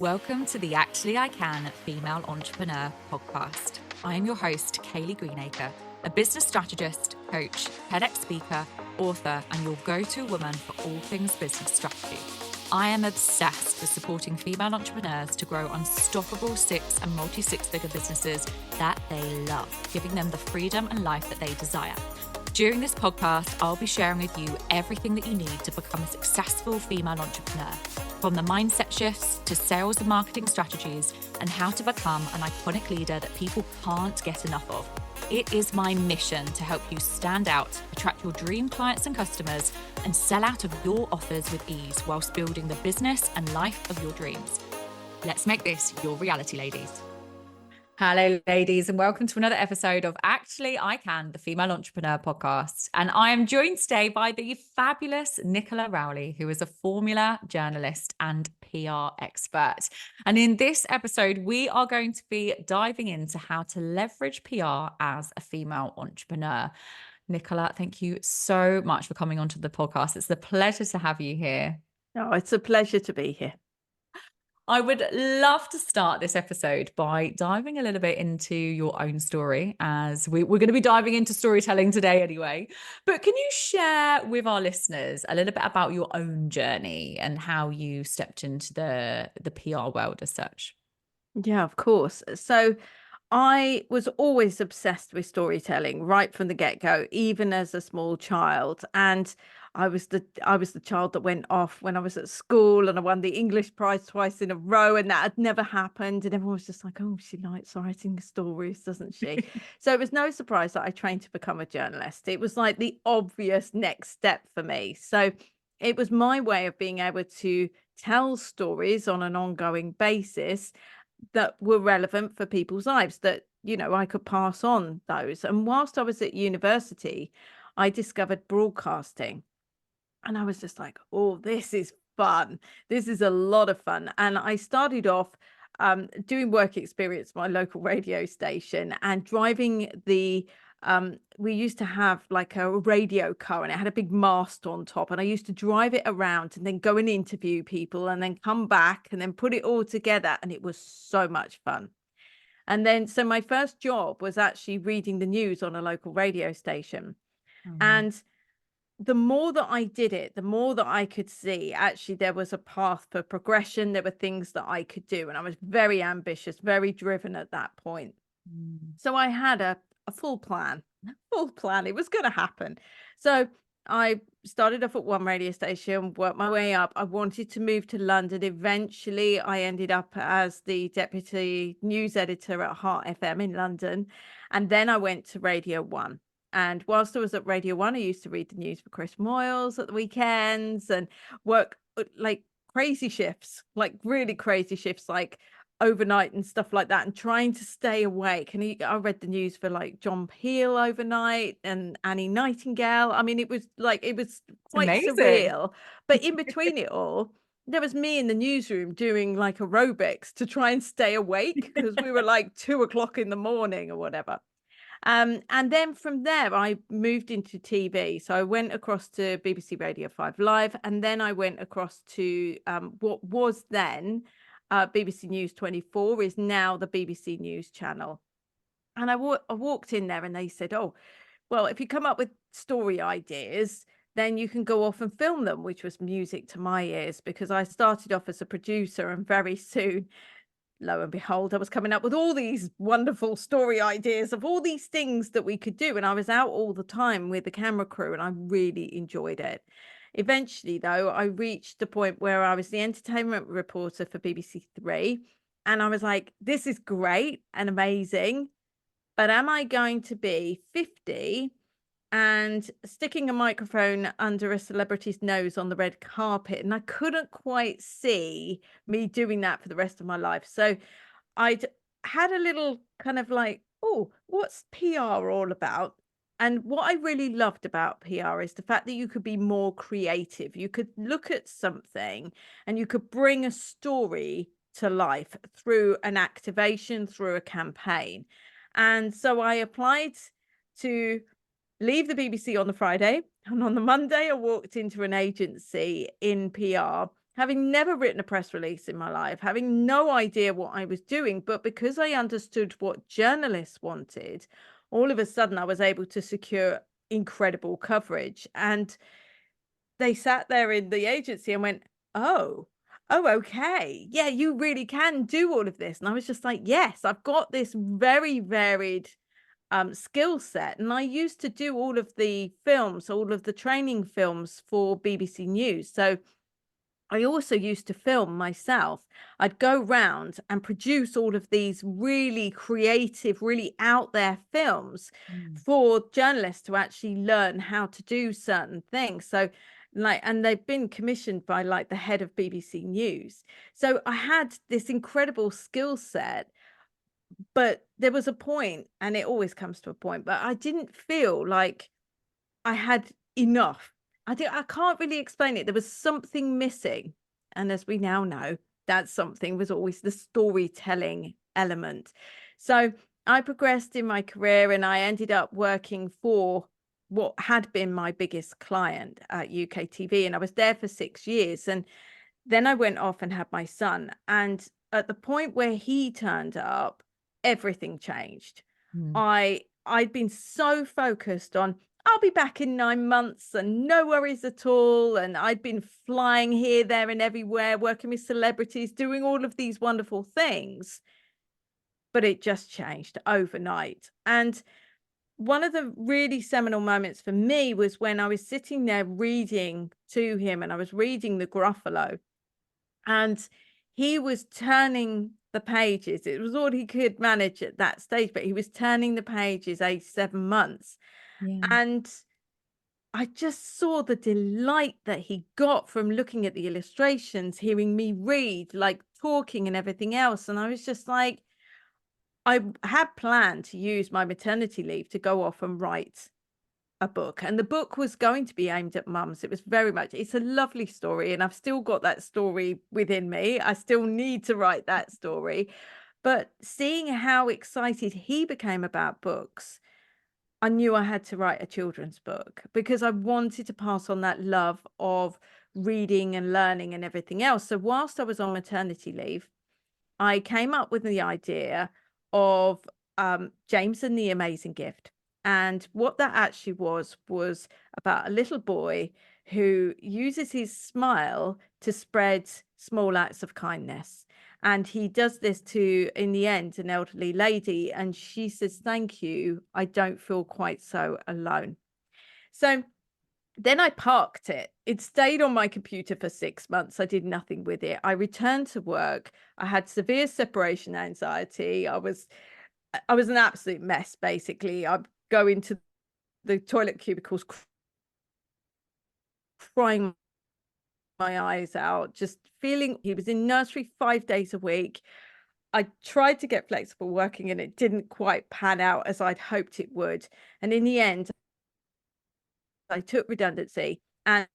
Welcome to the Actually I Can Female Entrepreneur podcast. I am your host, Kayleigh Greenacre, a business strategist, coach, TEDx speaker, author, and your go-to woman for all things business strategy. I am obsessed with supporting female entrepreneurs to grow unstoppable six and multi-six-figure businesses that they love, giving them the freedom and life that they desire. During this podcast, I'll be sharing with you everything that you need to become a successful female entrepreneur, from the mindset shifts to sales and marketing strategies, and how to become an iconic leader that people can't get enough of. It is my mission to help you stand out, attract your dream clients and customers, and sell out of your offers with ease whilst building the business and life of your dreams. Let's make this your reality, ladies. Hello, ladies, and welcome to another episode of Actually I Can, the Female Entrepreneur podcast. And I am joined today by the fabulous Nicola Rowley, who is a formula journalist and PR expert. And in this episode, we are going to be diving into how to leverage PR as a female entrepreneur. Nicola, thank you so much for coming onto the podcast. It's a pleasure to have you here. Oh, it's a pleasure to be here. I would love to start this episode by diving a little bit into your own story, as we're going to be diving into storytelling today anyway. But can you share with our listeners a little bit about your own journey and how you stepped into the PR world as such? Yeah, of course. So I was always obsessed with storytelling right from the get-go, even as a small child. And I was the child that went off when I was at school, and I won the English prize twice in a row, and that had never happened. And everyone was just like, "Oh, she likes writing stories, doesn't she?" So it was no surprise that I trained to become a journalist. It was like the obvious next step for me. So it was my way of being able to tell stories on an ongoing basis that were relevant for people's lives, that, you know, I could pass on those. And whilst I was at university, I discovered broadcasting. And I was just like, oh, this is fun. This is a lot of fun. And I started off doing work experience at my local radio station and driving we used to have like a radio car, and it had a big mast on top, and I used to drive it around and then go and interview people and then come back and then put it all together. And it was so much fun. And then, so my first job was actually reading the news on a local radio station. And the more that I did it, the more that I could see actually there was a path for progression. There were things that I could do. And I was very ambitious, very driven at that point. So I had a full plan. It was going to happen. So I started off at one radio station, worked my way up. I wanted to move to London. Eventually, I ended up as the deputy news editor at Heart FM in London. And then I went to Radio 1. And whilst I was at Radio 1, I used to read the news for Chris Moyles at the weekends and work like crazy shifts, like really crazy shifts, like overnight and stuff like that, and trying to stay awake. And I read the news for like John Peel overnight and Annie Nightingale. I mean, it was quite Amazing. surreal. But in between it all, there was me in the newsroom doing like aerobics to try and stay awake, because we were like 2 o'clock in the morning or whatever. And then from there, I moved into TV. So I went across to BBC Radio 5 Live, and then I went across to what was then BBC News 24, is now the BBC News channel. And I walked in there and they said, "Oh, well, if you come up with story ideas, then you can go off and film them," which was music to my ears, because I started off as a producer, and very soon, lo and behold, I was coming up with all these wonderful story ideas of all these things that we could do. And I was out all the time with the camera crew, and I really enjoyed it. Eventually, though, I reached the point where I was the entertainment reporter for BBC Three. And I was like, this is great and amazing, but am I going to be 50 and sticking a microphone under a celebrity's nose on the red carpet? And I couldn't quite see me doing that for the rest of my life. So I'd had a little kind of like, oh, what's PR all about? And what I really loved about PR is the fact that you could be more creative. You could look at something and you could bring a story to life through an activation, through a campaign. And so I applied to leave the BBC on the Friday, and on the Monday I walked into an agency in PR having never written a press release in my life, having no idea what I was doing. But because I understood what journalists wanted, all of a sudden I was able to secure incredible coverage. And they sat there in the agency and went, oh, okay. Yeah, you really can do all of this. And I was just like, yes, I've got this very varied skill set. And I used to do all of the films, all of the training films for BBC News. So I also used to film myself. I'd go round and produce all of these really creative, really out there films for journalists to actually learn how to do certain things. So, like, and they've been commissioned by like the head of BBC News. So I had this incredible skill set, but there was a point, and it always comes to a point, but I didn't feel like I had enough. I can't really explain it. There was something missing. And as we now know, that something was always the storytelling element. So I progressed in my career and I ended up working for what had been my biggest client at UK TV. And I was there for 6 years. And then I went off and had my son. And at the point where he turned up, everything changed. I'd been so focused on I'll be back in 9 months and no worries at all. And I'd been flying here, there, and everywhere, working with celebrities, doing all of these wonderful things. But it just changed overnight. And one of the really seminal moments for me was when I was sitting there reading to him, and I was reading the Gruffalo, and he was turning the pages. It was all he could manage at that stage, but he was turning the pages, age 7 months. And I just saw the delight that he got from looking at the illustrations, hearing me read, like talking and everything else. And I was just like, I had planned to use my maternity leave to go off and write a book. And the book was going to be aimed at mums. It was very much, it's a lovely story. And I've still got that story within me. I still need to write that story. But seeing how excited he became about books, I knew I had to write a children's book because I wanted to pass on that love of reading and learning and everything else. So whilst I was on maternity leave, I came up with the idea of James and the Amazing Gift. And what that actually was about a little boy who uses his smile to spread small acts of kindness. And he does this to, in the end, an elderly lady. And she says, thank you. I don't feel quite so alone. So then I parked it. It stayed on my computer for 6 months. I did nothing with it. I returned to work. I had severe separation anxiety. I was an absolute mess, basically. I'd go into the toilet cubicles crying my eyes out, just feeling. He was in nursery 5 days a week. I tried to get flexible working and it didn't quite pan out as I'd hoped it would. And in the end, I took redundancy and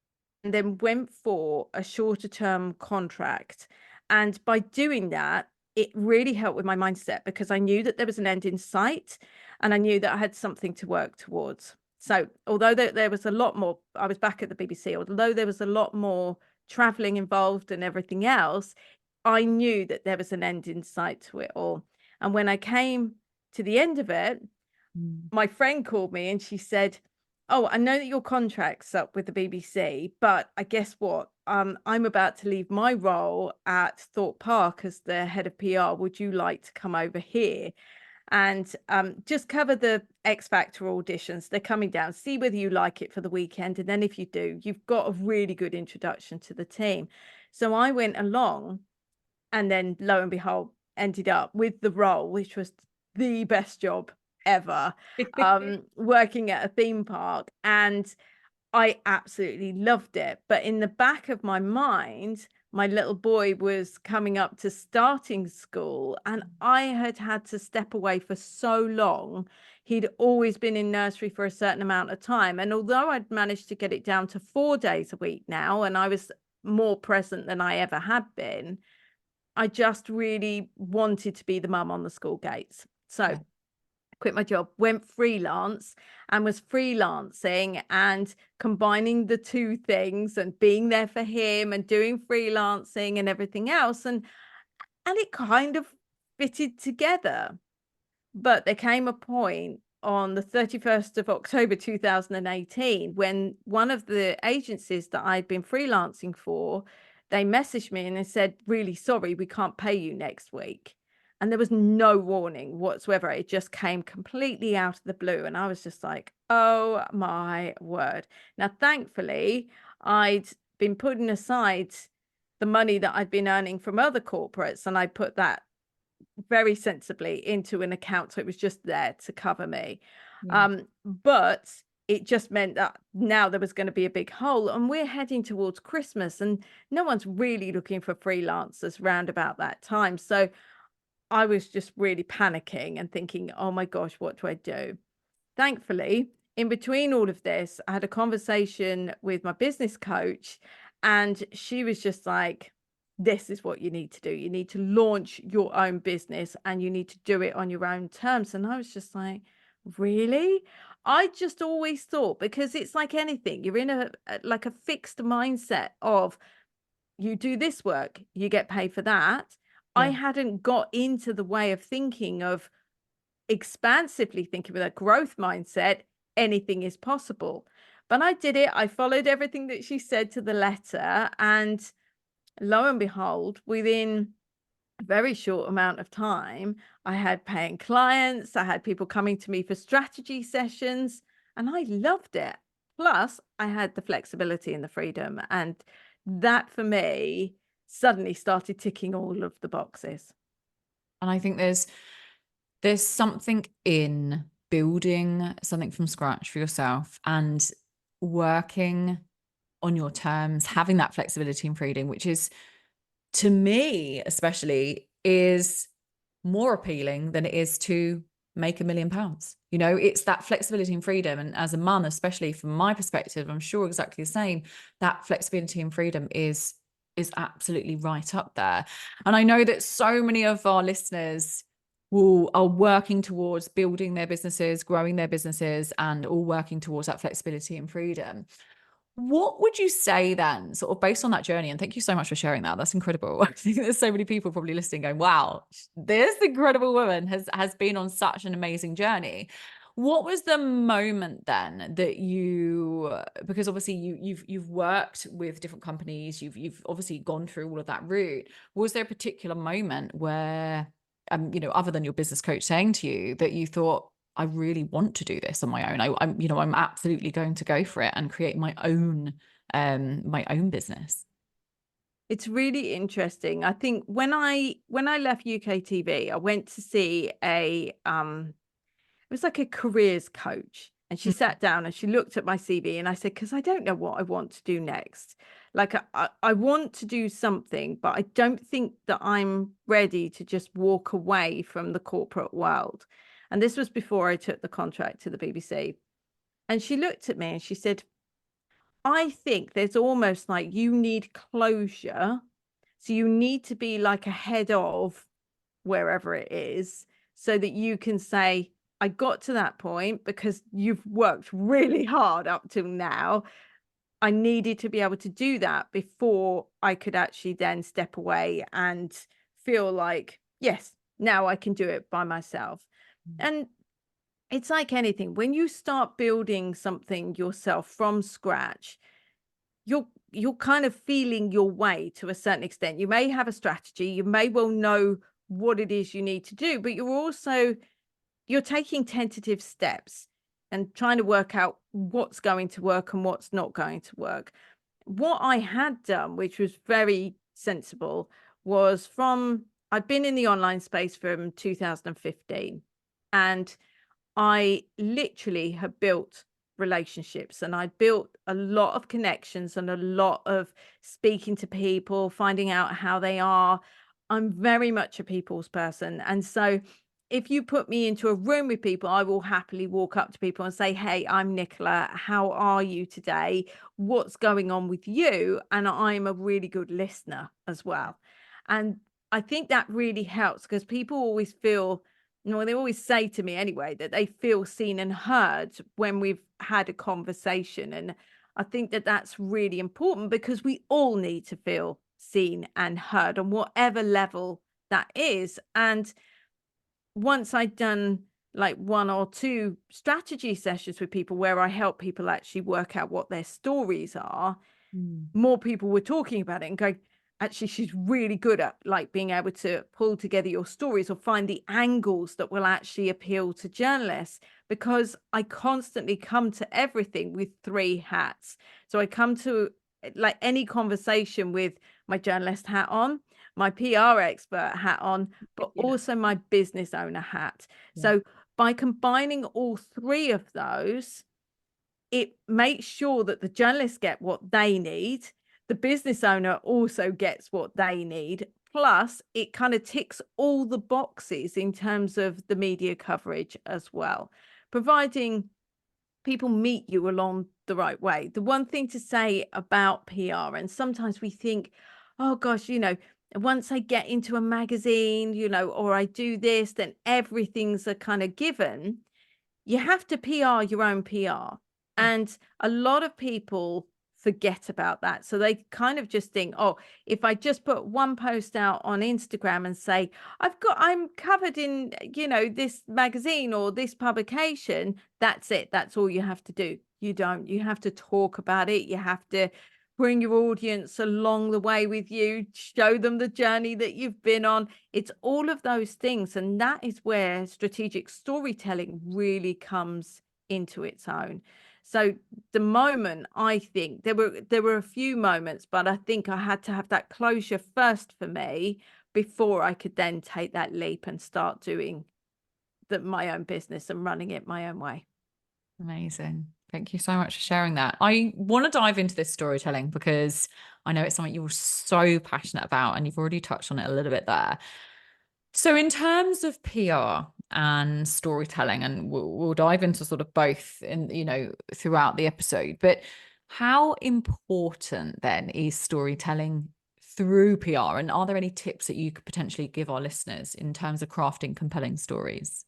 then went for a shorter term contract. And by doing that, it really helped with my mindset because I knew that there was an end in sight and I knew that I had something to work towards. So although there was a lot more, I was back at the BBC, although there was a lot more traveling involved and everything else, I knew that there was an end in sight to it all. And when I came to the end of it, my friend called me and she said, oh, I know that your contract's up with the BBC, but I guess what? I'm about to leave my role at Thorpe Park as the head of PR. Would you like to come over here and just cover the X Factor auditions? They're coming down. See whether you like it for the weekend. And then if you do, you've got a really good introduction to the team. So I went along and then lo and behold, ended up with the role, which was the best job ever, working at a theme park. And I absolutely loved it. But in the back of my mind, my little boy was coming up to starting school and I had had to step away for so long. He'd always been in nursery for a certain amount of time. And although I'd managed to get it down to 4 days a week now, and I was more present than I ever had been, I just really wanted to be the mum on the school gates. So quit my job, went freelance, and was freelancing and combining the two things and being there for him and doing freelancing and everything else. And it kind of fitted together. But there came a point on the 31st of October 2018 when one of the agencies that I'd been freelancing for, they messaged me and they said, really sorry, we can't pay you next week. And there was no warning whatsoever. It just came completely out of the blue. And I was just like, oh my word. Now, thankfully, I'd been putting aside the money that I'd been earning from other corporates, and I put that very sensibly into an account, so it was just there to cover me. But it just meant that now there was going to be a big hole, and we're heading towards Christmas, and no one's really looking for freelancers round about that time. So I was just really panicking and thinking, oh my gosh, what do I do? Thankfully, in between all of this, I had a conversation with my business coach, and she was just like, this is what you need to do. You need to launch your own business and you need to do it on your own terms. And I was just like, really? I just always thought, because it's like anything, you're in like a fixed mindset of you do this work, you get paid for that. I hadn't got into the way of thinking of expansively thinking with a growth mindset, anything is possible. But I did it. I followed everything that she said to the letter. And lo and behold, within a very short amount of time, I had paying clients. I had people coming to me for strategy sessions, and I loved it. Plus, I had the flexibility and the freedom. And that for me suddenly started ticking all of the boxes. And I think there's something in building something from scratch for yourself and working on your terms, having that flexibility and freedom, which is, to me especially, is more appealing than it is to make £1 million. You know, it's that flexibility and freedom. And as a mum, especially from my perspective, I'm sure exactly the same, that flexibility and freedom is absolutely right up there. And I know that so many of our listeners are working towards building their businesses, growing their businesses, and all working towards that flexibility and freedom. What would you say then, sort of based on that journey? And thank you so much for sharing that. That's incredible. I think there's so many people probably listening going, wow, this incredible woman has been on such an amazing journey. What was the moment then that you, because obviously you've worked with different companies, you've obviously gone through all of that route. Was there a particular moment where, you know, other than your business coach saying to you that you thought, I really want to do this on my own. I'm absolutely going to go for it and create my own business. It's really interesting. I think when I left UK TV, I went to see it was like a careers coach, and she sat down and she looked at my CV, and I said, because I don't know what I want to do next. Like I want to do something, but I don't think that I'm ready to just walk away from the corporate world. And this was before I took the contract to the BBC. And she looked at me and she said, I think there's almost like you need closure. So you need to be like a head of wherever it is so that you can say, I got to that point because you've worked really hard up till now. I needed to be able to do that before I could actually then step away and feel like, yes, now I can do it by myself. And it's like anything, when you start building something yourself from scratch, you're kind of feeling your way to a certain extent. You may have a strategy, you may well know what it is you need to do, but you're taking tentative steps and trying to work out what's going to work and what's not going to work. What I had done, which was very sensible, was I'd been in the online space from 2015, and I literally have built relationships, and I built a lot of connections and a lot of speaking to people, finding out how they are. I'm very much a people's person. And so if you put me into a room with people, I will happily walk up to people and say, hey, I'm Nicola. How are you today? What's going on with you? And I'm a really good listener as well. And I think that really helps because people always feel well, they always say to me anyway that they feel seen and heard when we've had a conversation. And I think that that's really important, because we all need to feel seen and heard on whatever level that is. And once I'd done like 1 or 2 strategy sessions with people where I help people actually work out what their stories are, more people were talking about it and going, actually, she's really good at like being able to pull together your stories or find the angles that will actually appeal to journalists. Because I constantly come to everything with 3 hats. So I come to like any conversation with my journalist hat on, my PR expert hat on, but also my business owner hat. So by combining all 3 of those, it makes sure that the journalists get what they need, the business owner also gets what they need, plus it kind of ticks all the boxes in terms of the media coverage as well, providing people meet you along the right way. The one thing to say about PR, and sometimes we think, oh gosh, once I get into a magazine, or I do this, then everything's a kind of given. You have to PR your own PR. And a lot of people forget about that. So they kind of just think, oh, if I just put one post out on Instagram and say, I'm covered in, this magazine or this publication, that's it. That's all you have to do. You don't. You have to talk about it. You have to bring your audience along the way with you, show them the journey that you've been on. It's all of those things. And that is where strategic storytelling really comes into its own. So the moment, I think there were a few moments, but I think I had to have that closure first for me before I could then take that leap and start doing my own business and running it my own way. Amazing. Thank you so much for sharing that. I want to dive into this storytelling because I know it's something you're so passionate about, and you've already touched on it a little bit there. So in terms of PR and storytelling, and we'll dive into sort of both throughout the episode, but how important then is storytelling through PR? And are there any tips that you could potentially give our listeners in terms of crafting compelling stories?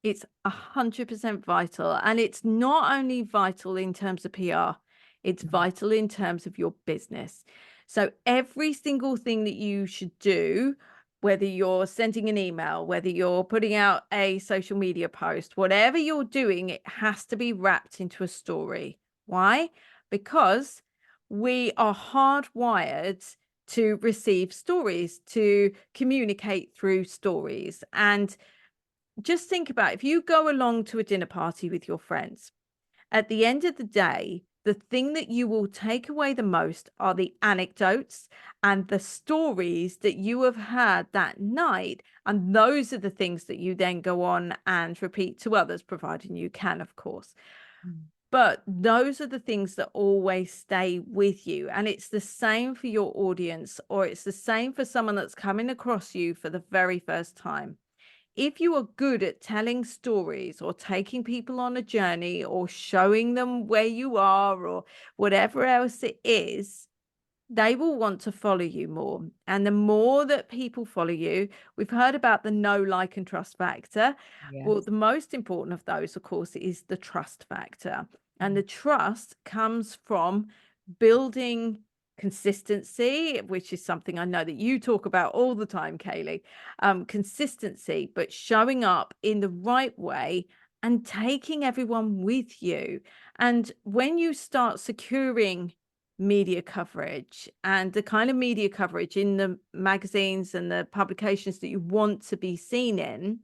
It's 100% vital. And it's not only vital in terms of PR, it's vital in terms of your business. So every single thing that you should do, whether you're sending an email, whether you're putting out a social media post, whatever you're doing, it has to be wrapped into a story. Why? Because we are hardwired to receive stories, to communicate through stories. And just think about, if you go along to a dinner party with your friends, at the end of the day, the thing that you will take away the most are the anecdotes and the stories that you have heard that night. And those are the things that you then go on and repeat to others, providing you can, of course. But those are the things that always stay with you. And it's the same for your audience, or it's the same for someone that's coming across you for the very first time. If you are good at telling stories or taking people on a journey or showing them where you are or whatever else it is, they will want to follow you more. And the more that people follow you, we've heard about the know, like, and trust factor. Yes. Well, the most important of those, of course, is the trust factor. And the trust comes from building consistency, which is something I know that you talk about all the time, Kayleigh. Consistency, but showing up in the right way and taking everyone with you. And when you start securing media coverage and the kind of media coverage in the magazines and the publications that you want to be seen in,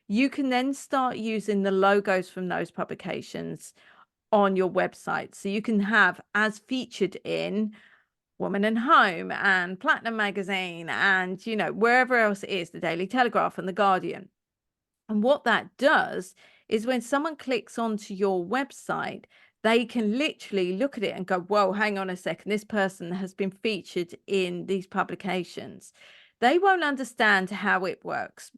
you can then start using the logos from those publications on your website. So you can have as featured in Woman and Home and Platinum Magazine and, wherever else it is, the Daily Telegraph and the Guardian. And what that does is when someone clicks onto your website, they can literally look at it and go, whoa, hang on a second, this person has been featured in these publications. They won't understand how it works.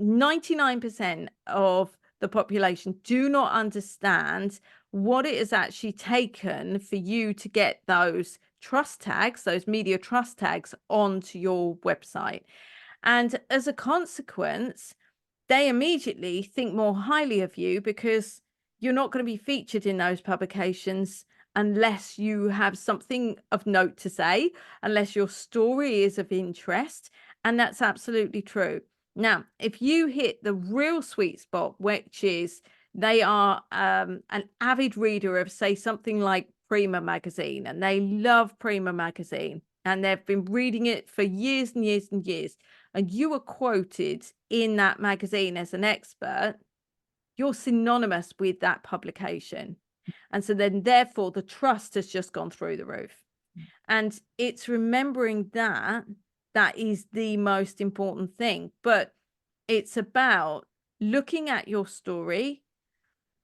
99% of the population do not understand what it has actually taken for you to get those trust tags, those media trust tags onto your website. And as a consequence, they immediately think more highly of you, because you're not going to be featured in those publications unless you have something of note to say, unless your story is of interest. And that's absolutely true. Now, if you hit the real sweet spot, which is they are an avid reader of, say, something like Prima magazine, and they love Prima magazine, and they've been reading it for years and years and years, and you were quoted in that magazine as an expert, you're synonymous with that publication. And so then, therefore, the trust has just gone through the roof. And it's remembering that that is the most important thing. But it's about looking at your story,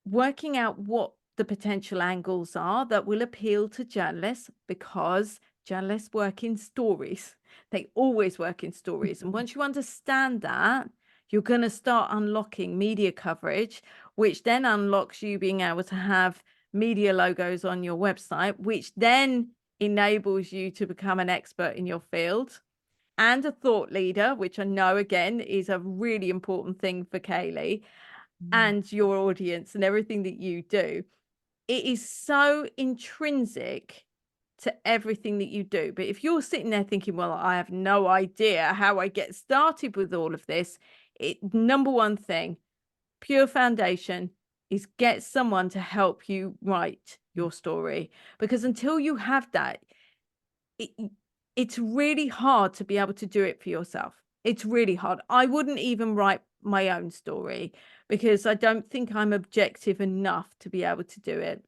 working out what the potential angles are that will appeal to journalists, because journalists work in stories. They always work in stories. And once you understand that, you're going to start unlocking media coverage, which then unlocks you being able to have media logos on your website, which then enables you to become an expert in your field and a thought leader, which I know, again, is a really important thing for Kayleigh and your audience and everything that you do. It is so intrinsic to everything that you do. But if you're sitting there thinking, well, I have no idea how I get started with all of this, number one thing, pure foundation, is get someone to help you write your story. Because until you have that, it's really hard to be able to do it for yourself. It's really hard. I wouldn't even write my own story, because I don't think I'm objective enough to be able to do it.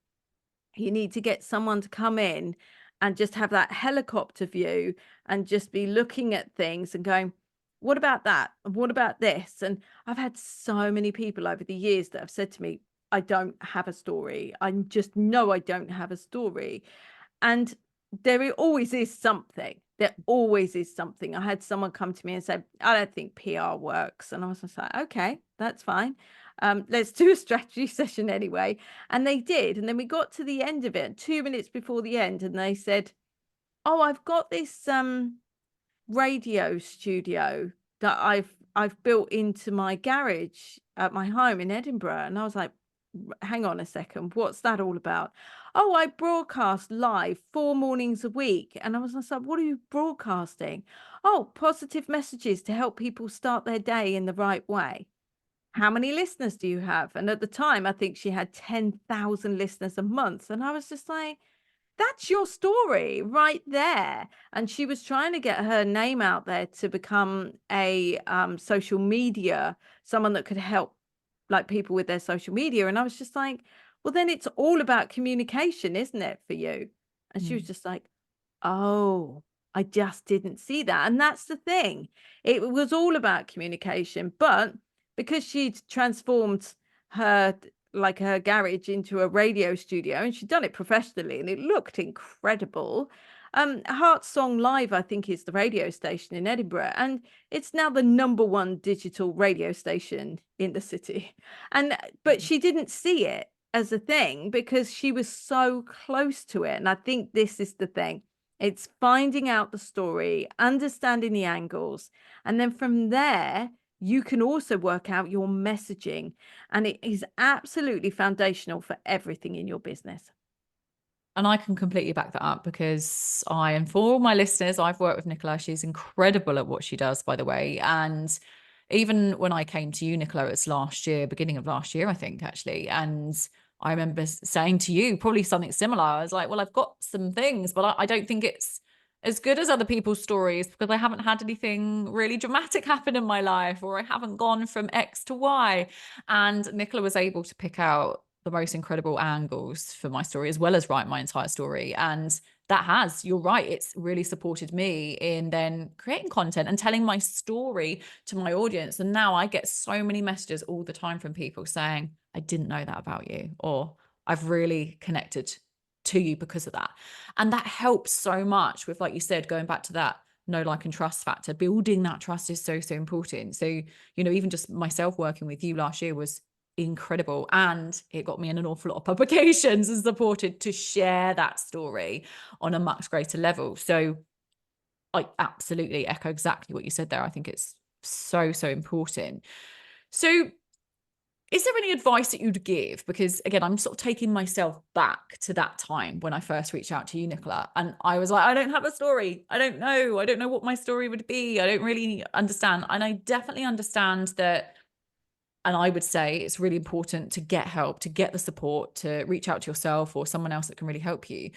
You need to get someone to come in and just have that helicopter view and just be looking at things and going, what about that? And what about this? And I've had so many people over the years that have said to me, I don't have a story. I just know I don't have a story. And there always is something. There always is something. I had someone come to me and say, I don't think PR works. And I was just like, okay, that's fine. Let's do a strategy session anyway. And they did. And then we got to the end of it, 2 minutes before the end, and they said, oh, I've got this radio studio that I've built into my garage at my home in Edinburgh. And I was like, hang on a second, what's that all about? Oh, I broadcast live 4 mornings a week. And I was like, what are you broadcasting? Oh, positive messages to help people start their day in the right way. How many listeners do you have? And at the time, I think she had 10,000 listeners a month. And I was just like, that's your story right there. And she was trying to get her name out there to become a social media, someone that could help like people with their social media. And I was just like, well, then it's all about communication, isn't it, for you? And she was just like, oh, I just didn't see that. And that's the thing. It was all about communication. But because she'd transformed her her garage into a radio studio, and she'd done it professionally and it looked incredible. Heart Song Live, I think, is the radio station in Edinburgh, and it's now the #1 digital radio station in the city. And but she didn't see it as a thing because she was so close to it. And I think this is the thing. It's finding out the story, understanding the angles, and then from there you can also work out your messaging. And it is absolutely foundational for everything in your business. And I can completely back that up, because and for all my listeners, I've worked with Nicola. She's incredible at what she does, by the way. And even when I came to you, Nicola, it's last year, beginning of last year, I think, actually. And I remember saying to you probably something similar. I was like, well, I've got some things, but I don't think it's as good as other people's stories, because I haven't had anything really dramatic happen in my life, or I haven't gone from X to Y. And Nicola was able to pick out the most incredible angles for my story, as well as write my entire story. And you're right, it's really supported me in then creating content and telling my story to my audience. And now I get so many messages all the time from people saying, I didn't know that about you, or I've really connected to you because of that. And that helps so much with, like you said, going back to that know, like, and trust factor. Building that trust is so important. So, even just myself working with you last year was incredible, and it got me in an awful lot of publications and supported to share that story on a much greater level. So I absolutely echo exactly what you said there. I think it's so important. So is there any advice that you'd give? Because again, I'm sort of taking myself back to that time when I first reached out to you, Nicola. And I was like, I don't have a story. I don't know. I don't know what my story would be. I don't really understand. And I definitely understand that. And I would say it's really important to get help, to get the support, to reach out to yourself or someone else that can really help you.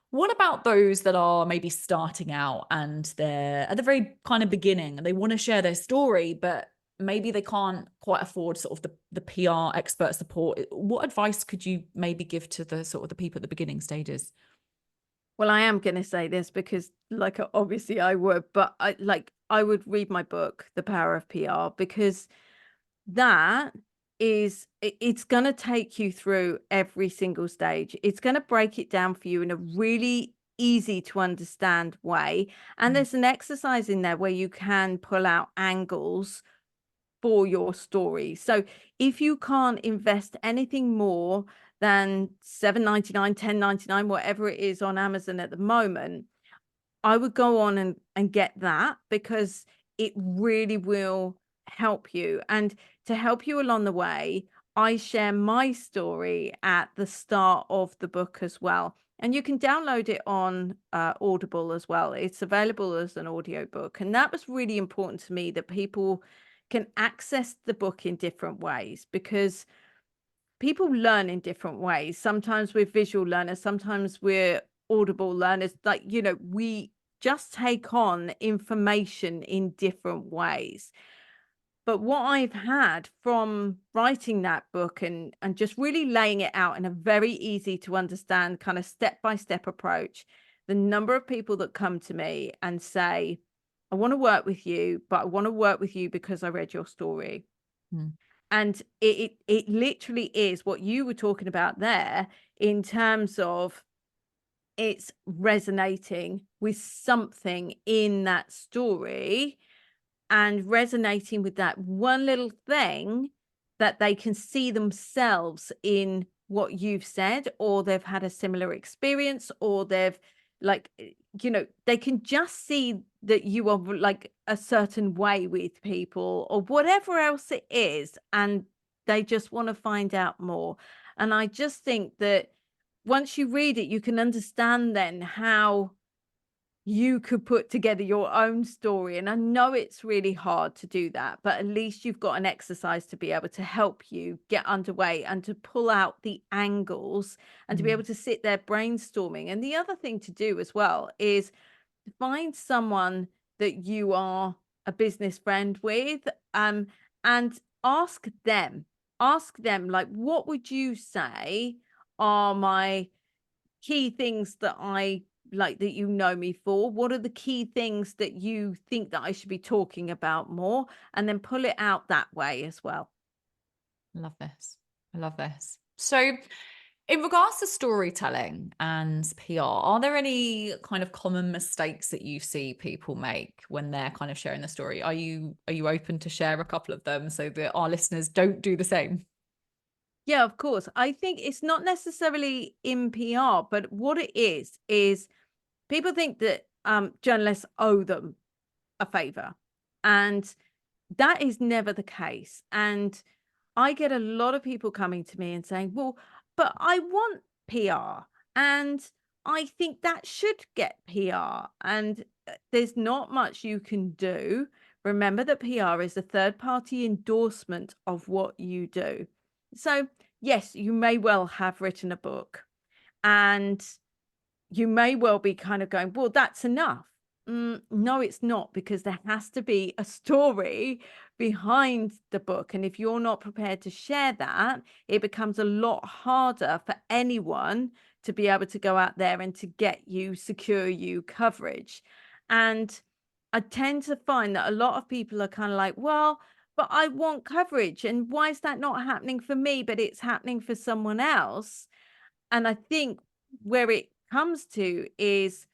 What about those that are maybe starting out and they're at the very kind of beginning and they want to share their story, but maybe they can't quite afford sort of the PR expert support? What advice could you maybe give to the sort of the people at the beginning stages? Well, I am going to say this because, like, obviously I would, but I would read my book, The Power of PR, because that it's going to take you through every single stage. It's going to break it down for you in a really easy to understand way. And Mm, there's an exercise in there where you can pull out angles for your story. So if you can't invest anything more than $7.99, $10.99, whatever it is on Amazon at the moment, I would go on and get that, because it really will help you. And to help you along the way, I share my story at the start of the book as well. And you can download it on Audible as well. It's available as an audiobook. And that was really important to me, that people can access the book in different ways, because people learn in different ways. Sometimes we're visual learners, sometimes we're audible learners. Like, we just take on information in different ways. But what I've had from writing that book and just really laying it out in a very easy to understand kind of step-by-step approach, the number of people that come to me and say, I want to work with you, but I want to work with you because I read your story. mm, And it literally is what you were talking about there, in terms of it's resonating with something in that story, and resonating with that one little thing, that they can see themselves in what you've said, or they've had a similar experience, or they've, like, they can just see that you are like a certain way with people, or whatever else it is, and they just want to find out more. And I just think that once you read it, you can understand then how you could put together your own story. And I know it's really hard to do that, but at least you've got an exercise to be able to help you get underway and to pull out the angles, and to be able mm, to sit there brainstorming. And the other thing to do as well is to find someone that you are a business friend with, and ask them, like, what would you say are my key things that I like, that you know me for? What are the key things that you think that I should be talking about more? And then pull it out that way as well. love this. I love this. So, in regards to storytelling and PR, are there any kind of common mistakes that you see people make when they're kind of sharing the story? Are you open to share a couple of them so that our listeners don't do the same? Yeah, of course. I think it's not necessarily in PR, but what it is people think that journalists owe them a favor. And that is never the case. And I get a lot of people coming to me and saying, well, but I want PR, and I think that should get PR. And there's not much you can do. Remember that PR is a third party endorsement of what you do. So, yes, you may well have written a book, and you may well be kind of going, well, that's enough. No, it's not, because there has to be a story behind the book. And if you're not prepared to share that, it becomes a lot harder for anyone to be able to go out there and to secure you coverage. And I tend to find that a lot of people are kind of like, well, but I want coverage. And why is that not happening for me, but it's happening for someone else? And I think where it comes to is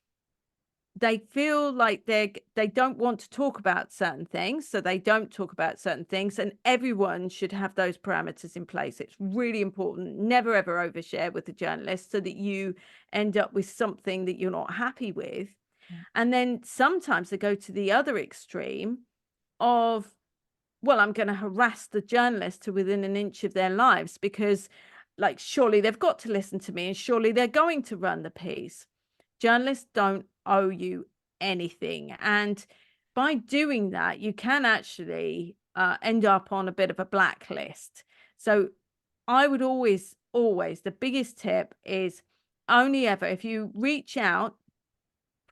they feel like they don't want to talk about certain things, so they don't talk about certain things, and everyone should have those parameters in place. It's really important. Never ever overshare with the journalist, so that you end up with something that you're not happy with. Yeah. And then sometimes they go to the other extreme of well, I'm going to harass the journalist to within an inch of their lives because, like, surely they've got to listen to me and surely they're going to run the piece. Journalists don't owe you anything. And by doing that, you can actually end up on a bit of a blacklist. So I would always, the biggest tip is only ever, if you reach out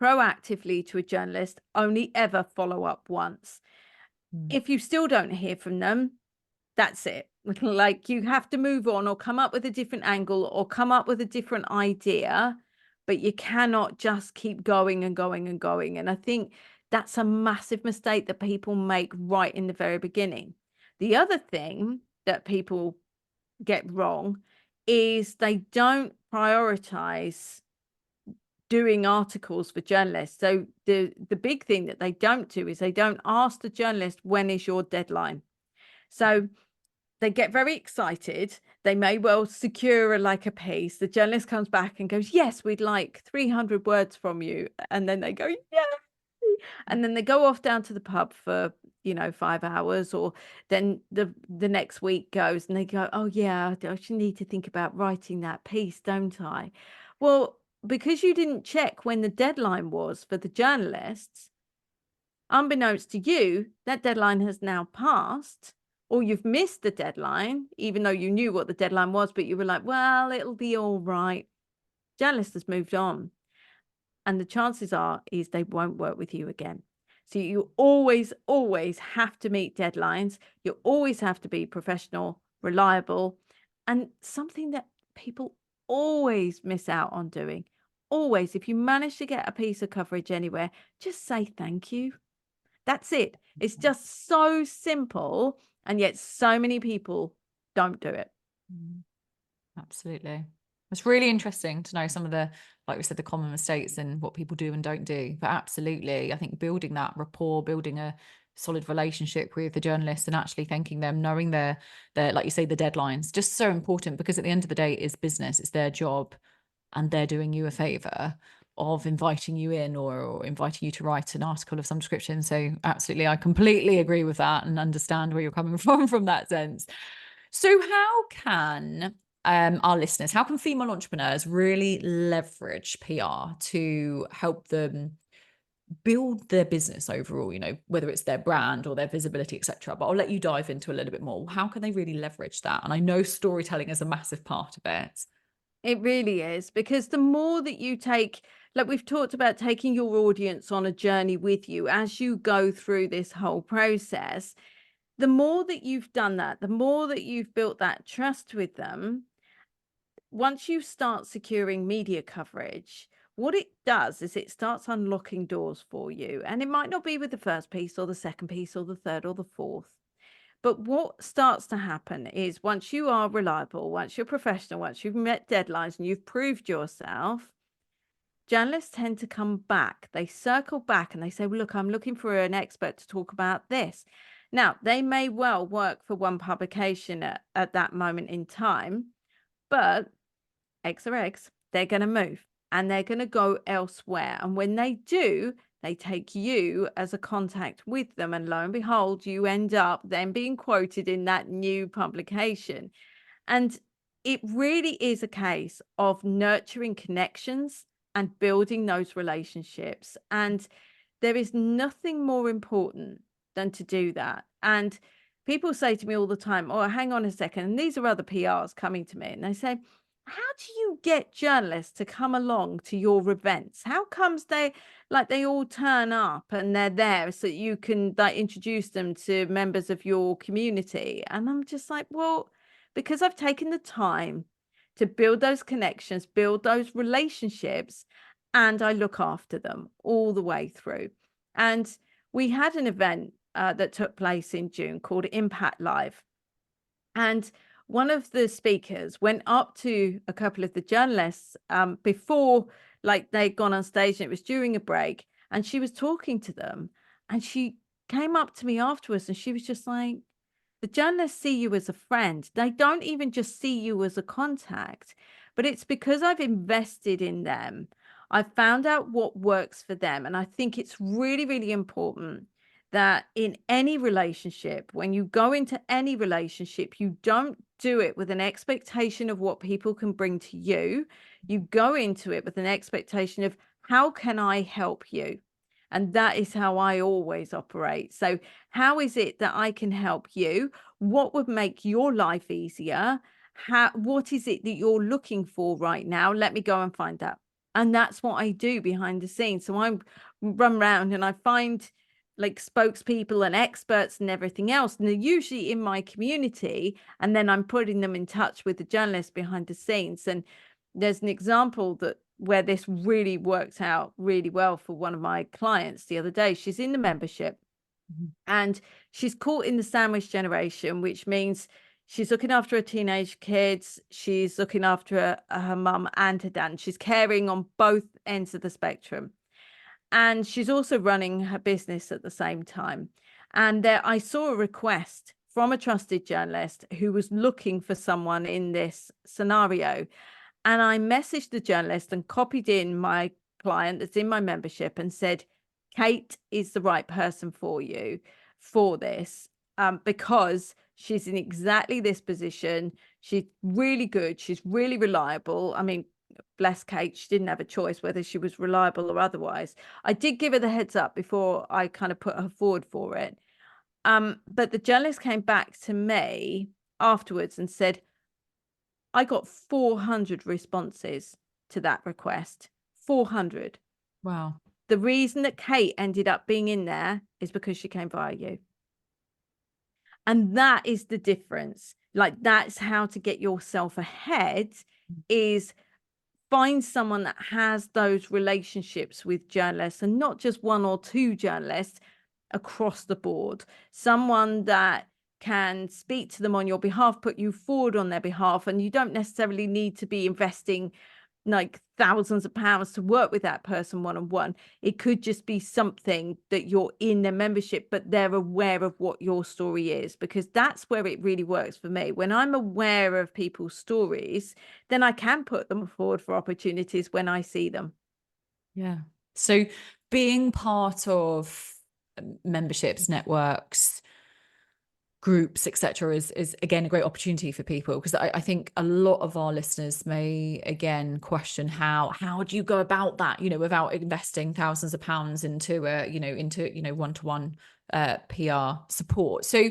proactively to a journalist, only ever follow up once. If you still don't hear from them, that's it. Like, you have to move on or come up with a different angle or come up with a different idea, but you cannot just keep going and going and going. And I think that's a massive mistake that people make right in the very beginning. The other thing that people get wrong is they don't prioritize doing articles for journalists. So the big thing that they don't do is they don't ask the journalist, when is your deadline? So they get very excited. They may well secure like a piece. The journalist comes back and goes, yes, we'd like 300 words from you. And then they go, yeah. And then they go off down to the pub for, 5 hours, or then the next week goes and they go, oh yeah, I should need to think about writing that piece, don't I? Well, because you didn't check when the deadline was for the journalists, unbeknownst to you, that deadline has now passed, or you've missed the deadline, even though you knew what the deadline was, but you were like, well, it'll be all right. Journalist has moved on. And the chances is they won't work with you again. So you always have to meet deadlines. You always have to be professional, reliable, and something that people always miss out on doing. Always, if you manage to get a piece of coverage anywhere, just say thank you. That's it. It's just so simple, and yet so many people don't do it. Absolutely. It's really interesting to know some of the, like we said, the common mistakes and what people do and don't do. But absolutely, I think building that rapport, building a solid relationship with the journalists and actually thanking them, knowing their, like you say, the deadlines, just so important, because at the end of the day, it's business, it's their job, and they're doing you a favor of inviting you in or inviting you to write an article of some description. So absolutely, I completely agree with that and understand where you're coming from that sense. So how can our listeners, how can female entrepreneurs really leverage PR to help them build their business overall, whether it's their brand or their visibility, etc.? But I'll let you dive into a little bit more. How can they really leverage that? And I know storytelling is a massive part of it. It really is, because the more that you take, like we've talked about, taking your audience on a journey with you as you go through this whole process, the more that you've done that, the more that you've built that trust with them, once you start securing media coverage, what it does is it starts unlocking doors for you. And it might not be with the first piece or the second piece or the third or the fourth. But what starts to happen is, once you are reliable, once you're professional, once you've met deadlines and you've proved yourself, journalists tend to come back. They circle back and they say, well, look, I'm looking for an expert to talk about this. Now, they may well work for one publication at that moment in time, but eggs are eggs. They're going to move and they're going to go elsewhere. And when they do, they take you as a contact with them. And lo and behold, you end up then being quoted in that new publication. And it really is a case of nurturing connections and building those relationships. And there is nothing more important than to do that. And people say to me all the time, oh, hang on a second. And these are other PRs coming to me. And they say, how do you get journalists to come along to your events? How comes they all turn up and they're there so you can introduce them to members of your community? And I'm just like, well, because I've taken the time to build those connections, build those relationships, and I look after them all the way through. And we had an event that took place in June called Impact Live. And one of the speakers went up to a couple of the journalists before they'd gone on stage, and it was during a break, and she was talking to them, and she came up to me afterwards and she was just like, the journalists see you as a friend. They don't even just see you as a contact, but it's because I've invested in them. I've found out what works for them. And I think it's really, really important that in any relationship, when you go into any relationship, you don't do it with an expectation of what people can bring to you. You go into it with an expectation of, how can I help you? And that is how I always operate. So, how is it that I can help you? What would make your life easier? What is it that you're looking for right now? Let me go and find that. And that's what I do behind the scenes. So I run around and I find like spokespeople and experts and everything else. And they're usually in my community. And then I'm putting them in touch with the journalists behind the scenes. And there's an example that where this really worked out really well for one of my clients the other day. She's in the membership and she's caught in the sandwich generation, which means she's looking after her teenage kids. She's looking after her mum and her dad. She's caring on both ends of the spectrum. And she's also running her business at the same time. And there, I saw a request from a trusted journalist who was looking for someone in this scenario. And I messaged the journalist and copied in my client that's in my membership and said, Kate is the right person for you for this, because she's in exactly this position. She's really good. She's really reliable. I mean, bless Kate, she didn't have a choice whether she was reliable or otherwise. I did give her the heads up before I kind of put her forward for it. But the journalist came back to me afterwards and said, I got 400 responses to that request. 400. Wow. The reason that Kate ended up being in there is because she came via you. And that is the difference. Like, that's how to get yourself ahead, is find someone that has those relationships with journalists, and not just one or two journalists, across the board. Someone that can speak to them on your behalf, put you forward on their behalf, and you don't necessarily need to be investing like thousands of pounds to work with that person one-on-one. It could just be something that you're in their membership, but they're aware of what your story is, because that's where it really works for me. When I'm aware of people's stories, then I can put them forward for opportunities when I see them. Yeah. So being part of memberships, networks, groups, etc., is again a great opportunity for people, because I think a lot of our listeners may again question how do you go about that, without investing thousands of pounds into one-to-one PR support. So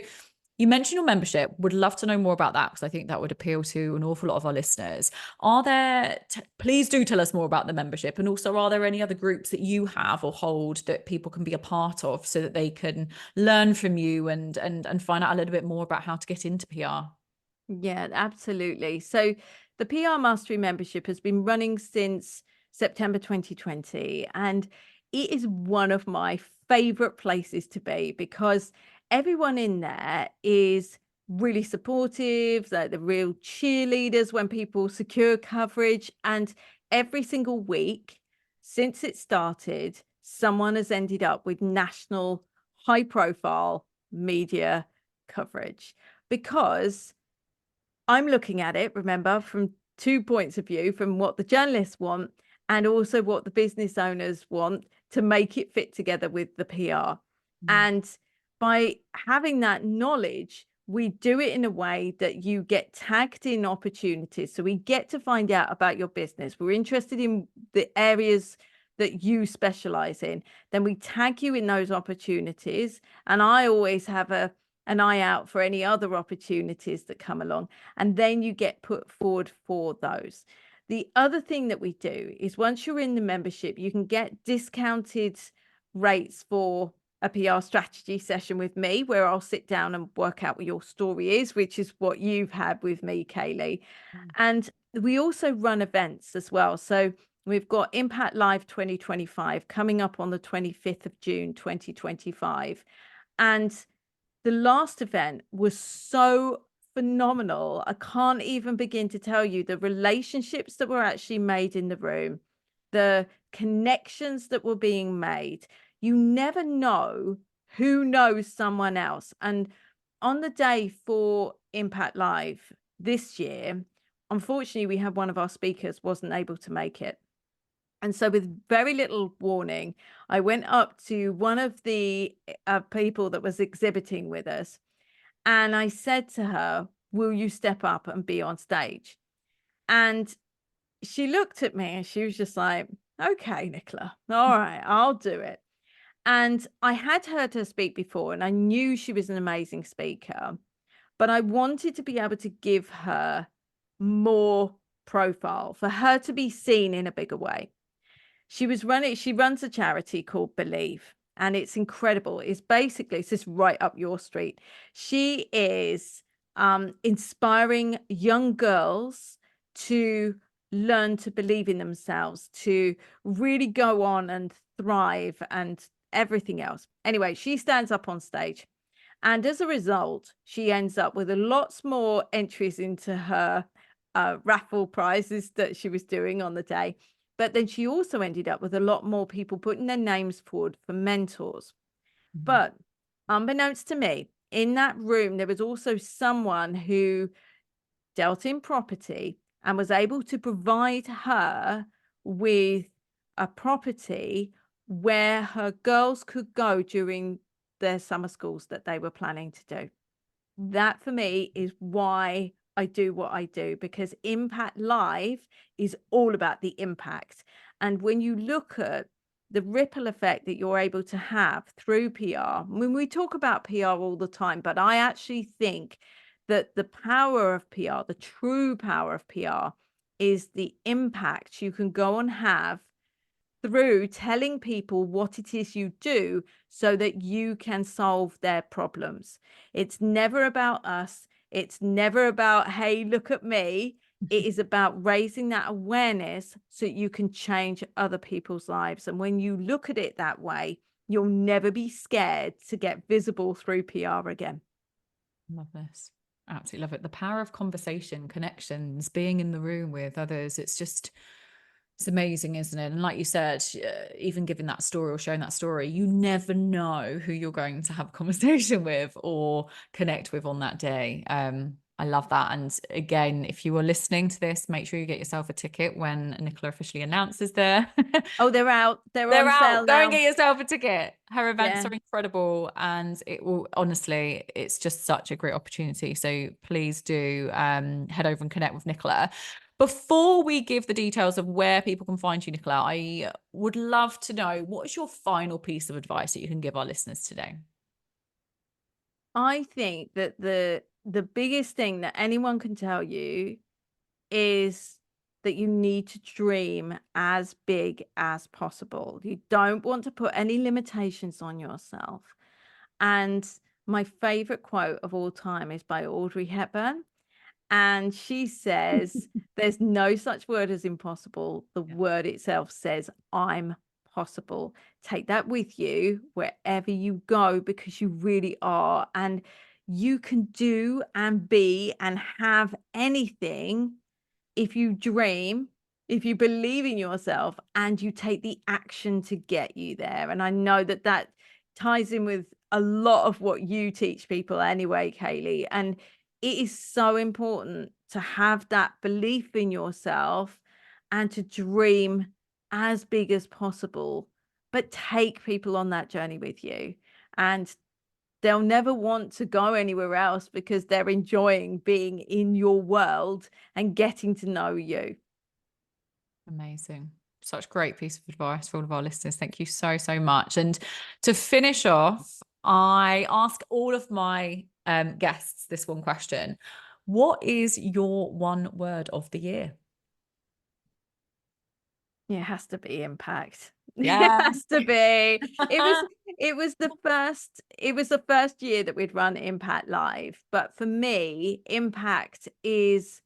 you mentioned your membership. Would love to know more about that, because I think that would appeal to an awful lot of our listeners. Please do tell us more about the membership. And also, are there any other groups that you have or hold that people can be a part of, so that they can learn from you and find out a little bit more about how to get into PR? Yeah, absolutely. So the PR Mastery membership has been running since September 2020, and it is one of my favorite places to be, because everyone in there is really supportive. They're the real cheerleaders when people secure coverage. And every single week since it started, someone has ended up with national high profile media coverage, because I'm looking at it, remember, from 2 points of view, from what the journalists want and also what the business owners want, to make it fit together with the PR. And by having that knowledge, we do it in a way that you get tagged in opportunities. So we get to find out about your business. We're interested in the areas that you specialize in. Then we tag you in those opportunities. And I always have an eye out for any other opportunities that come along. And then you get put forward for those. The other thing that we do is, once you're in the membership, you can get discounted rates for a PR strategy session with me, where I'll sit down and work out what your story is, which is what you've had with me, Kayleigh. And we also run events as well. So we've got Impact Live 2025 coming up on the 25th of June, 2025. And the last event was so phenomenal. I can't even begin to tell you the relationships that were actually made in the room, the connections that were being made. You never know who knows someone else. And on the day for Impact Live this year, unfortunately, we had one of our speakers wasn't able to make it. And so with very little warning, I went up to one of the people that was exhibiting with us, and I said to her, "Will you step up and be on stage?" And she looked at me and she was just like, "Okay, Nicola, all right, I'll do it." And I had heard her speak before and I knew she was an amazing speaker, but I wanted to be able to give her more profile, for her to be seen in a bigger way. She runs a charity called Believe, and it's incredible. It's just right up your street. She is inspiring young girls to learn to believe in themselves, to really go on and thrive and everything else. Anyway, she stands up on stage, and as a result, she ends up with a lots more entries into her raffle prizes that she was doing on the day. But then she also ended up with a lot more people putting their names forward for mentors. Mhm. But unbeknownst to me, in that room, there was also someone who dealt in property and was able to provide her with a property where her girls could go during their summer schools that they were planning to do. That for me is why I do what I do, because Impact Live is all about the impact. And when you look at the ripple effect that you're able to have through PR, when we talk about PR all the time, but I actually think that the power of PR, the true power of PR, is the impact you can go and have through telling people what it is you do so that you can solve their problems. It's never about us. It's never about, hey, look at me. It is about raising that awareness so you can change other people's lives. And when you look at it that way, you'll never be scared to get visible through PR again. Love this. Absolutely love it. The power of conversation, connections, being in the room with others. It's amazing, isn't it? And like you said, even giving that story or showing that story, you never know who you're going to have a conversation with or connect with on that day. I love that. And again, if you are listening to this, make sure you get yourself a ticket when Nicola officially announces there. Oh, they're out. They're They're on out. sale Go and now. get yourself a ticket. Her events Yeah. are incredible, and it will honestly, it's just such a great opportunity. So please do head over and connect with Nicola. Before we give the details of where people can find you, Nicola, I would love to know, what is your final piece of advice that you can give our listeners today? I think that the biggest thing that anyone can tell you is that you need to dream as big as possible. You don't want to put any limitations on yourself. And my favorite quote of all time is by Audrey Hepburn. And she says, "There's no such word as impossible. The Yeah. word itself says, I'm possible." Take that with you wherever you go, because you really are. And you can do and be and have anything if you dream, if you believe in yourself, and you take the action to get you there. And I know that that ties in with a lot of what you teach people anyway, Kayleigh. And it is so important to have that belief in yourself and to dream as big as possible, but take people on that journey with you. And they'll never want to go anywhere else because they're enjoying being in your world and getting to know you. Amazing. Such great piece of advice for all of our listeners. Thank you so, so much. And to finish off, I ask all of my guests this one question. What is your one word of the year? It has to be impact. It Yeah. has to be. It was the first year that we'd run Impact Live. But for me, impact is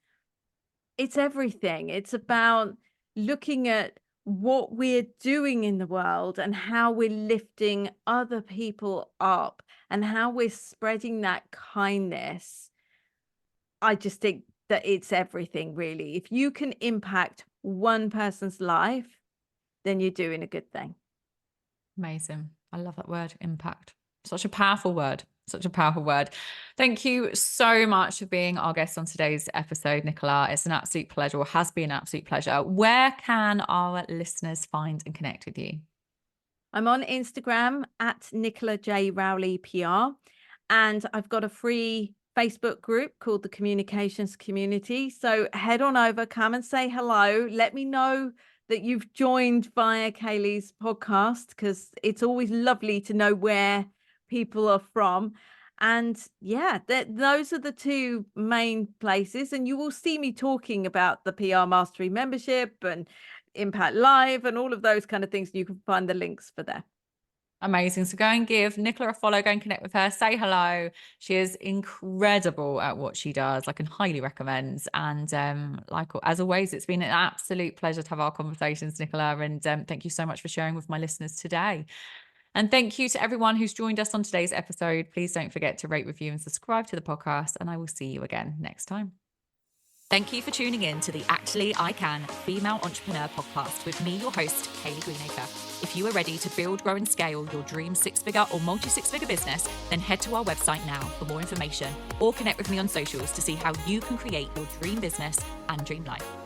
it's everything. It's about looking at what we're doing in the world and how we're lifting other people up and how we're spreading that kindness. I just think that it's everything, really. If you can impact one person's life, then you're doing a good thing. Amazing. I love that word, impact. Such a powerful word. Such a powerful word. Thank you so much for being our guest on today's episode, Nicola. It's an absolute pleasure, or has been an absolute pleasure. Where can our listeners find and connect with you? I'm on Instagram at Nicola J. Rowley PR, and I've got a free Facebook group called the Communications Community. So head on over, come and say hello. Let me know that you've joined via Kayleigh's podcast, because it's always lovely to know where people are from. And yeah, those are the two main places. And you will see me talking about the PR Mastery membership and Impact Live and all of those kind of things. You can find the links for there. Amazing. So go and give Nicola a follow, go and connect with her, say hello. She is incredible at what she does. I can highly recommend. And like as always, it's been an absolute pleasure to have our conversations, Nicola. And thank you so much for sharing with my listeners today. And thank you to everyone who's joined us on today's episode. Please don't forget to rate, review, and subscribe to the podcast. And I will see you again next time. Thank you for tuning in to the Actually I Can Female Entrepreneur Podcast with me, your host, Kayleigh Greenacre. If you are ready to build, grow, and scale your dream six-figure or multi-six-figure business, then head to our website now for more information or connect with me on socials to see how you can create your dream business and dream life.